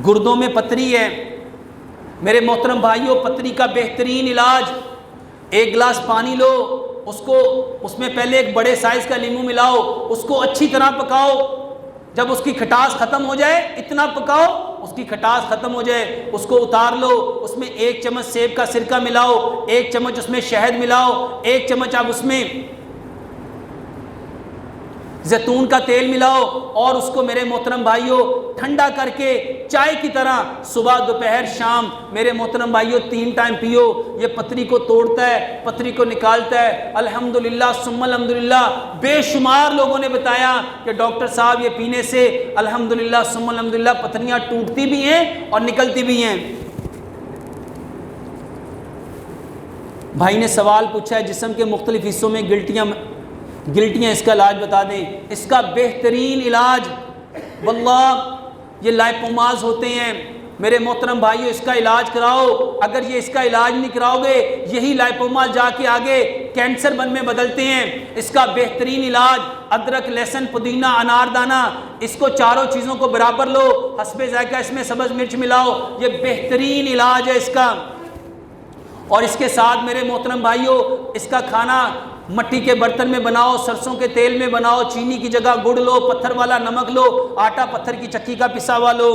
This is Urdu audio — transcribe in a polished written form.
گردوں میں پتھری ہے، میرے محترم بھائیوں پتھری کا بہترین علاج، ایک گلاس پانی لو، اس میں پہلے ایک بڑے سائز کا لیمو ملاؤ، اس کو اچھی طرح پکاؤ، جب اس کی کھٹاس ختم ہو جائے اتنا پکاؤ اس کی کھٹاس ختم ہو جائے، اس کو اتار لو، اس میں 1 چمچ سیب کا سرکہ ملاؤ، 1 چمچ اس میں شہد ملاؤ، 1 چمچ آپ اس میں زیتون کا تیل ملاؤ، اور اس کو میرے محترم بھائیوں ٹھنڈا کر کے چائے کی طرح صبح دوپہر شام میرے محترم بھائیوں 3 ٹائم پیو۔ یہ پتھری کو توڑتا ہے، پتھری کو نکالتا ہے، الحمدللہ ثم الحمدللہ۔ بے شمار لوگوں نے بتایا کہ ڈاکٹر صاحب یہ پینے سے الحمدللہ ثم الحمدللہ پتھریاں ٹوٹتی بھی ہیں اور نکلتی بھی ہیں۔ بھائی نے سوال پوچھا ہے جسم کے مختلف حصوں میں گلٹیاں، اس کا علاج بتا دیں۔ اس کا بہترین علاج واللہ یہ لائپوماز ہوتے ہیں، میرے محترم بھائیو اس کا علاج کراؤ۔ اگر یہ اس کا علاج نہیں کراؤ گے یہی لائپوماز جا کے آگے کینسر میں بدلتے ہیں۔ اس کا بہترین علاج ادرک، لہسن، پودینہ، انار دانہ، اس کو چاروں چیزوں کو برابر لو، حسب ذائقہ اس میں سبز مرچ ملاؤ، یہ بہترین علاج ہے اس کا۔ اور اس کے ساتھ میرے محترم بھائیو اس کا کھانا مٹی کے برتن میں بناؤ، سرسوں کے تیل میں بناؤ، چینی کی جگہ گڑ لو، پتھر والا نمک لو، آٹا پتھر کی چکی کا پسا ہوا لو۔